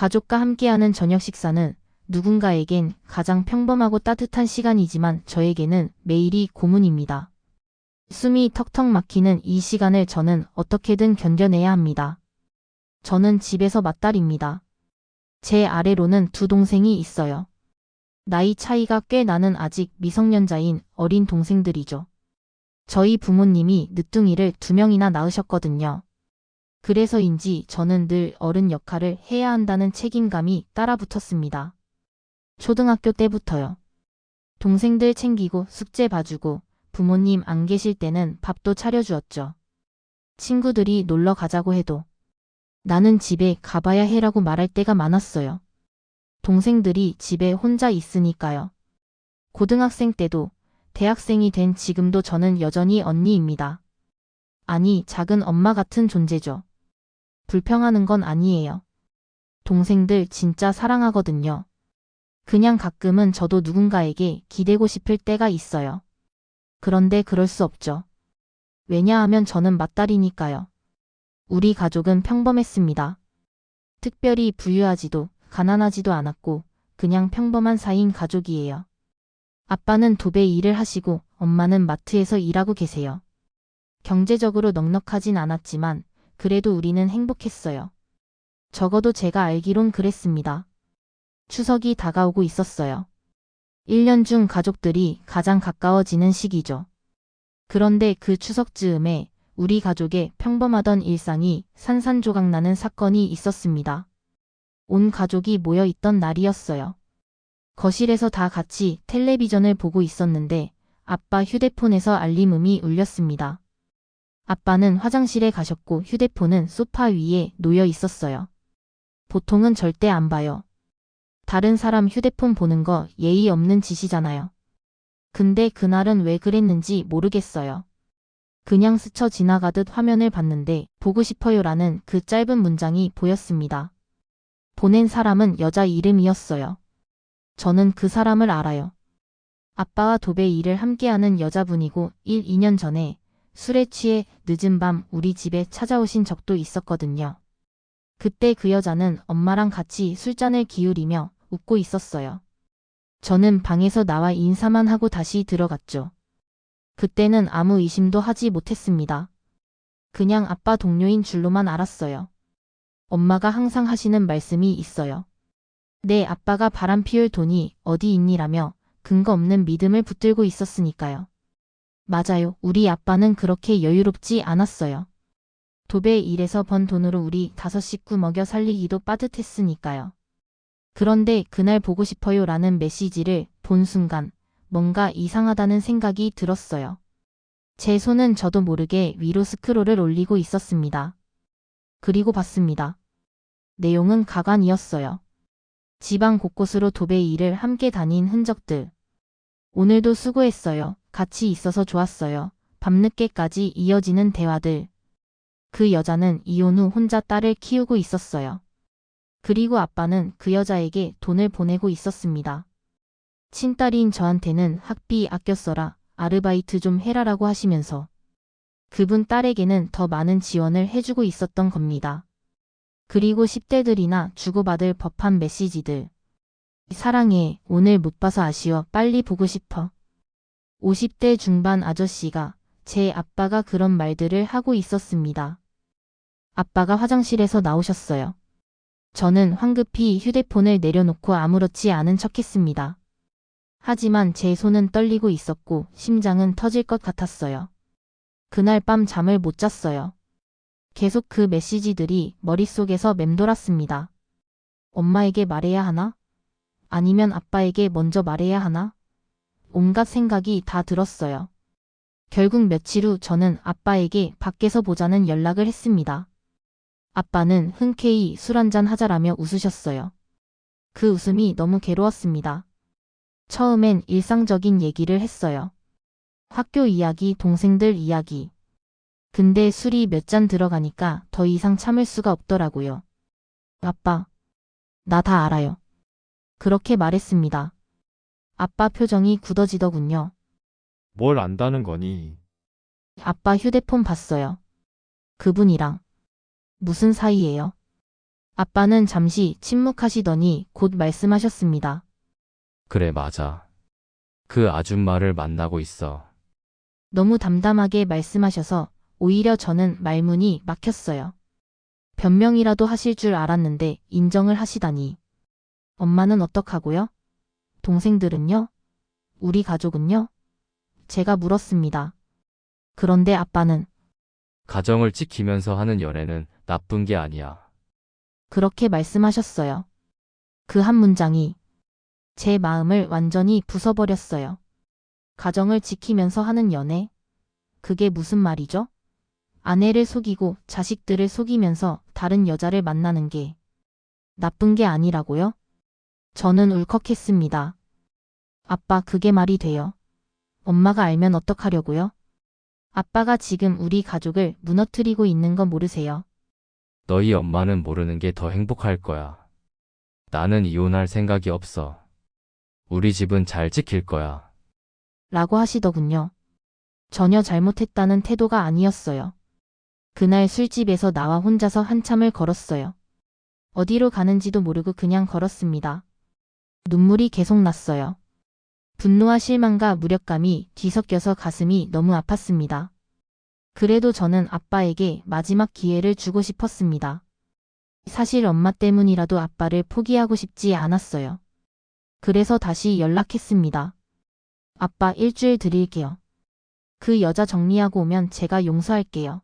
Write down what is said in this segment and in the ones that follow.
가족과 함께하는 저녁 식사는 누군가에겐 가장 평범하고 따뜻한 시간이지만 저에게는 매일이 고문입니다. 숨이 턱턱 막히는 이 시간을 저는 어떻게든 견뎌내야 합니다. 저는 집에서 맏딸입니다. 제 아래로는 두 동생이 있어요. 나이 차이가 꽤 나는 아직 미성년자인 어린 동생들이죠. 저희 부모님이 늦둥이를 2명이나 낳으셨거든요. 그래서인지 저는 늘 어른 역할을 해야 한다는 책임감이 따라붙었습니다. 초등학교 때부터요. 동생들 챙기고 숙제 봐주고 부모님 안 계실 때는 밥도 차려주었죠. 친구들이 놀러 가자고 해도 나는 집에 가봐야 해라고 말할 때가 많았어요. 동생들이 집에 혼자 있으니까요. 고등학생 때도 대학생이 된 지금도 저는 여전히 언니입니다. 아니, 작은 엄마 같은 존재죠. 불평하는 건 아니에요. 동생들 진짜 사랑하거든요. 그냥 가끔은 저도 누군가에게 기대고 싶을 때가 있어요. 그런데 그럴 수 없죠. 왜냐하면 저는 맏딸이니까요. 우리 가족은 평범했습니다. 특별히 부유하지도 가난하지도 않았고 그냥 평범한 사이인 가족이에요. 아빠는 도배 일을 하시고 엄마는 마트에서 일하고 계세요. 경제적으로 넉넉하진 않았지만 그래도 우리는 행복했어요. 적어도 제가 알기론 그랬습니다. 추석이 다가오고 있었어요. 1년 중 가족들이 가장 가까워지는 시기죠. 그런데 그 추석 즈음에 우리 가족의 평범하던 일상이 산산조각나는 사건이 있었습니다. 온 가족이 모여 있던 날이었어요. 거실에서 다 같이 텔레비전을 보고 있었는데 아빠 휴대폰에서 알림음이 울렸습니다. 아빠는 화장실에 가셨고 휴대폰은 소파 위에 놓여 있었어요. 보통은 절대 안 봐요. 다른 사람 휴대폰 보는 거 예의 없는 짓이잖아요. 근데 그날은 왜 그랬는지 모르겠어요. 그냥 스쳐 지나가듯 화면을 봤는데 보고 싶어요라는 그 짧은 문장이 보였습니다. 보낸 사람은 여자 이름이었어요. 저는 그 사람을 알아요. 아빠와 도배 일을 함께하는 여자분이고 2년 전에 술에 취해 늦은 밤 우리 집에 찾아오신 적도 있었거든요. 그때 그 여자는 엄마랑 같이 술잔을 기울이며 웃고 있었어요. 저는 방에서 나와 인사만 하고 다시 들어갔죠. 그때는 아무 의심도 하지 못했습니다. 그냥 아빠 동료인 줄로만 알았어요. 엄마가 항상 하시는 말씀이 있어요. 내 아빠가 바람 피울 돈이 어디 있니라며 근거 없는 믿음을 붙들고 있었으니까요. 맞아요. 우리 아빠는 그렇게 여유롭지 않았어요. 도배 일에서 번 돈으로 우리 5 식구 먹여 살리기도 빠듯했으니까요. 그런데 그날 보고 싶어요 라는 메시지를 본 순간 뭔가 이상하다는 생각이 들었어요. 제 손은 저도 모르게 위로 스크롤을 올리고 있었습니다. 그리고 봤습니다. 내용은 가관이었어요. 지방 곳곳으로 도배 일을 함께 다닌 흔적들. 오늘도 수고했어요. 같이 있어서 좋았어요. 밤늦게까지 이어지는 대화들. 그 여자는 이혼 후 혼자 딸을 키우고 있었어요. 그리고 아빠는 그 여자에게 돈을 보내고 있었습니다. 친딸인 저한테는 학비 아껴 써라, 아르바이트 좀 해라라고 하시면서 그분 딸에게는 더 많은 지원을 해주고 있었던 겁니다. 그리고 10대들이나 주고받을 법한 메시지들. 사랑해, 오늘 못 봐서 아쉬워, 빨리 보고 싶어. 50대 중반 아저씨가 제 아빠가 그런 말들을 하고 있었습니다. 아빠가 화장실에서 나오셨어요. 저는 황급히 휴대폰을 내려놓고 아무렇지 않은 척했습니다. 하지만 제 손은 떨리고 있었고 심장은 터질 것 같았어요. 그날 밤 잠을 못 잤어요. 계속 그 메시지들이 머릿속에서 맴돌았습니다. 엄마에게 말해야 하나? 아니면 아빠에게 먼저 말해야 하나? 온갖 생각이 다 들었어요. 결국 며칠 후 저는 아빠에게 밖에서 보자는 연락을 했습니다. 아빠는 흔쾌히 술 한잔 하자라며 웃으셨어요. 그 웃음이 너무 괴로웠습니다. 처음엔 일상적인 얘기를 했어요. 학교 이야기, 동생들 이야기. 근데 술이 몇 잔 들어가니까 더 이상 참을 수가 없더라고요. 아빠, 나 다 알아요. 그렇게 말했습니다. 아빠 표정이 굳어지더군요. 뭘 안다는 거니? 아빠 휴대폰 봤어요. 그분이랑 무슨 사이예요? 아빠는 잠시 침묵하시더니 곧 말씀하셨습니다. 그래, 맞아. 그 아줌마를 만나고 있어. 너무 담담하게 말씀하셔서 오히려 저는 말문이 막혔어요. 변명이라도 하실 줄 알았는데 인정을 하시다니. 엄마는 어떡하고요? 동생들은요? 우리 가족은요? 제가 물었습니다. 그런데 아빠는 가정을 지키면서 하는 연애는 나쁜 게 아니야. 그렇게 말씀하셨어요. 그 한 문장이 제 마음을 완전히 부숴버렸어요. 가정을 지키면서 하는 연애? 그게 무슨 말이죠? 아내를 속이고 자식들을 속이면서 다른 여자를 만나는 게 나쁜 게 아니라고요? 저는 울컥했습니다. 아빠, 그게 말이 돼요? 엄마가 알면 어떡하려고요? 아빠가 지금 우리 가족을 무너뜨리고 있는 거 모르세요? 너희 엄마는 모르는 게 더 행복할 거야. 나는 이혼할 생각이 없어. 우리 집은 잘 지킬 거야. 라고 하시더군요. 전혀 잘못했다는 태도가 아니었어요. 그날 술집에서 나와 혼자서 한참을 걸었어요. 어디로 가는지도 모르고 그냥 걸었습니다. 눈물이 계속 났어요. 분노와 실망과 무력감이 뒤섞여서 가슴이 너무 아팠습니다. 그래도 저는 아빠에게 마지막 기회를 주고 싶었습니다. 사실 엄마 때문이라도 아빠를 포기하고 싶지 않았어요. 그래서 다시 연락했습니다. 아빠, 일주일 드릴게요. 그 여자 정리하고 오면 제가 용서할게요.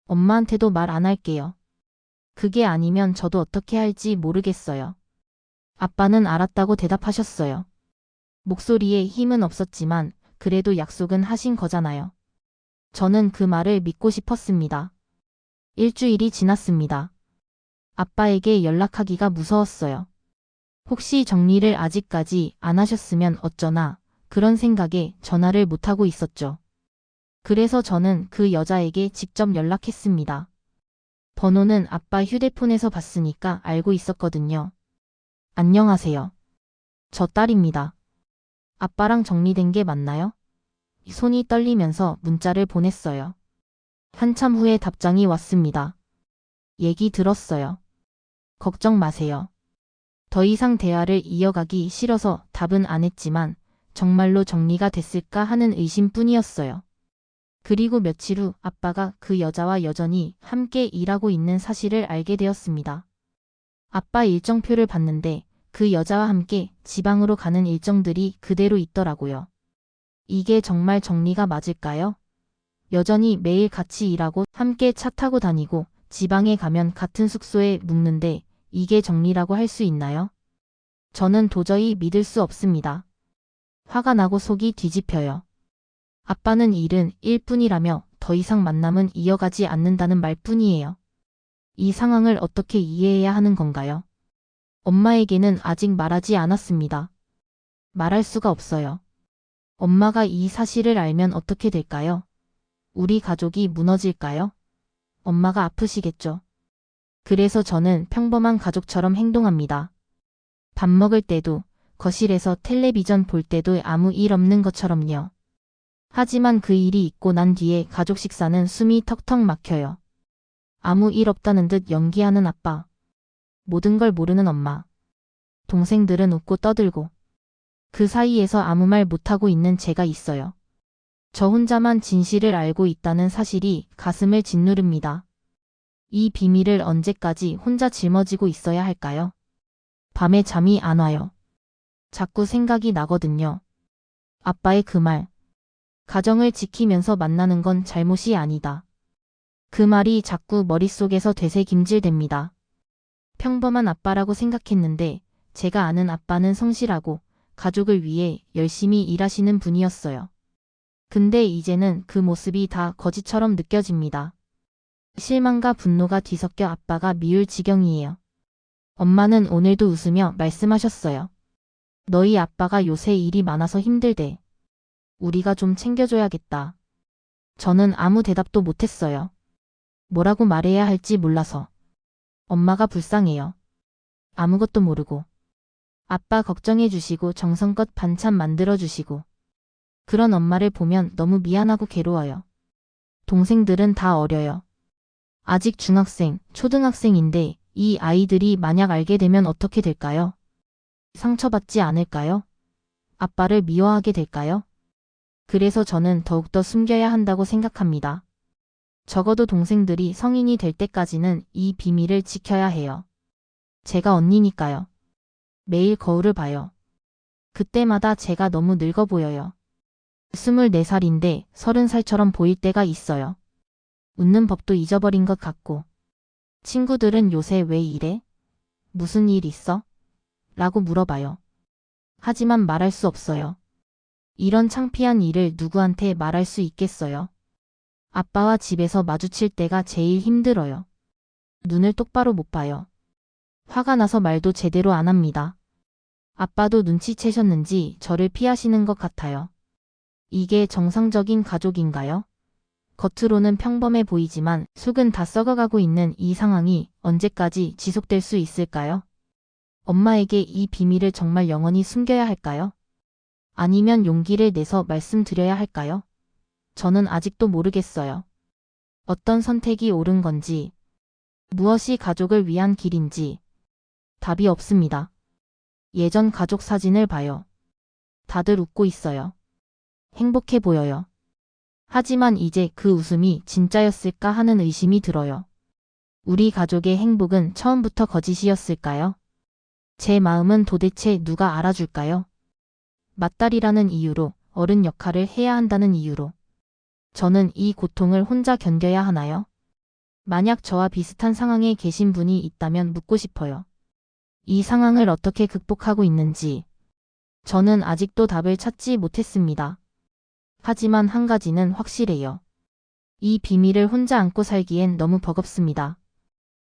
엄마한테도 말 안 할게요. 그게 아니면 저도 어떻게 할지 모르겠어요. 아빠는 알았다고 대답하셨어요. 목소리에 힘은 없었지만 그래도 약속은 하신 거잖아요. 저는 그 말을 믿고 싶었습니다. 일주일이 지났습니다. 아빠에게 연락하기가 무서웠어요. 혹시 정리를 아직까지 안 하셨으면 어쩌나 그런 생각에 전화를 못하고 있었죠. 그래서 저는 그 여자에게 직접 연락했습니다. 번호는 아빠 휴대폰에서 봤으니까 알고 있었거든요. 안녕하세요. 저 딸입니다. 아빠랑 정리된 게 맞나요? 손이 떨리면서 문자를 보냈어요. 한참 후에 답장이 왔습니다. 얘기 들었어요. 걱정 마세요. 더 이상 대화를 이어가기 싫어서 답은 안 했지만 정말로 정리가 됐을까 하는 의심뿐이었어요. 그리고 며칠 후 아빠가 그 여자와 여전히 함께 일하고 있는 사실을 알게 되었습니다. 아빠 일정표를 봤는데 그 여자와 함께 지방으로 가는 일정들이 그대로 있더라고요. 이게 정말 정리가 맞을까요? 여전히 매일 같이 일하고 함께 차 타고 다니고 지방에 가면 같은 숙소에 묵는데 이게 정리라고 할 수 있나요? 저는 도저히 믿을 수 없습니다. 화가 나고 속이 뒤집혀요. 아빠는 일은 일뿐이라며 더 이상 만남은 이어가지 않는다는 말뿐이에요. 이 상황을 어떻게 이해해야 하는 건가요? 엄마에게는 아직 말하지 않았습니다. 말할 수가 없어요. 엄마가 이 사실을 알면 어떻게 될까요? 우리 가족이 무너질까요? 엄마가 아프시겠죠. 그래서 저는 평범한 가족처럼 행동합니다. 밥 먹을 때도, 거실에서 텔레비전 볼 때도 아무 일 없는 것처럼요. 하지만 그 일이 있고 난 뒤에 가족 식사는 숨이 턱턱 막혀요. 아무 일 없다는 듯 연기하는 아빠. 모든 걸 모르는 엄마. 동생들은 웃고 떠들고. 그 사이에서 아무 말 못하고 있는 제가 있어요. 저 혼자만 진실을 알고 있다는 사실이 가슴을 짓누릅니다. 이 비밀을 언제까지 혼자 짊어지고 있어야 할까요? 밤에 잠이 안 와요. 자꾸 생각이 나거든요. 아빠의 그 말. 가정을 지키면서 만나는 건 잘못이 아니다. 그 말이 자꾸 머릿속에서 되새김질됩니다. 평범한 아빠라고 생각했는데 제가 아는 아빠는 성실하고 가족을 위해 열심히 일하시는 분이었어요. 근데 이제는 그 모습이 다 거짓처럼 느껴집니다. 실망과 분노가 뒤섞여 아빠가 미울 지경이에요. 엄마는 오늘도 웃으며 말씀하셨어요. 너희 아빠가 요새 일이 많아서 힘들대. 우리가 좀 챙겨줘야겠다. 저는 아무 대답도 못했어요. 뭐라고 말해야 할지 몰라서. 엄마가 불쌍해요. 아무것도 모르고. 아빠 걱정해주시고 정성껏 반찬 만들어주시고. 그런 엄마를 보면 너무 미안하고 괴로워요. 동생들은 다 어려요. 아직 중학생, 초등학생인데 이 아이들이 만약 알게 되면 어떻게 될까요? 상처받지 않을까요? 아빠를 미워하게 될까요? 그래서 저는 더욱더 숨겨야 한다고 생각합니다. 적어도 동생들이 성인이 될 때까지는 이 비밀을 지켜야 해요. 제가 언니니까요. 매일 거울을 봐요. 그때마다 제가 너무 늙어 보여요. 24살인데 30살처럼 보일 때가 있어요. 웃는 법도 잊어버린 것 같고. 친구들은 요새 왜 이래? 무슨 일 있어? 라고 물어봐요. 하지만 말할 수 없어요. 이런 창피한 일을 누구한테 말할 수 있겠어요? 아빠와 집에서 마주칠 때가 제일 힘들어요. 눈을 똑바로 못 봐요. 화가 나서 말도 제대로 안 합니다. 아빠도 눈치채셨는지 저를 피하시는 것 같아요. 이게 정상적인 가족인가요? 겉으로는 평범해 보이지만 속은 다 썩어가고 있는 이 상황이 언제까지 지속될 수 있을까요? 엄마에게 이 비밀을 정말 영원히 숨겨야 할까요? 아니면 용기를 내서 말씀드려야 할까요? 저는 아직도 모르겠어요. 어떤 선택이 옳은 건지, 무엇이 가족을 위한 길인지 답이 없습니다. 예전 가족 사진을 봐요. 다들 웃고 있어요. 행복해 보여요. 하지만 이제 그 웃음이 진짜였을까 하는 의심이 들어요. 우리 가족의 행복은 처음부터 거짓이었을까요? 제 마음은 도대체 누가 알아줄까요? 맏딸이라는 이유로, 어른 역할을 해야 한다는 이유로. 저는 이 고통을 혼자 견뎌야 하나요? 만약 저와 비슷한 상황에 계신 분이 있다면 묻고 싶어요. 이 상황을 어떻게 극복하고 있는지. 저는 아직도 답을 찾지 못했습니다. 하지만 한 가지는 확실해요. 이 비밀을 혼자 안고 살기엔 너무 버겁습니다.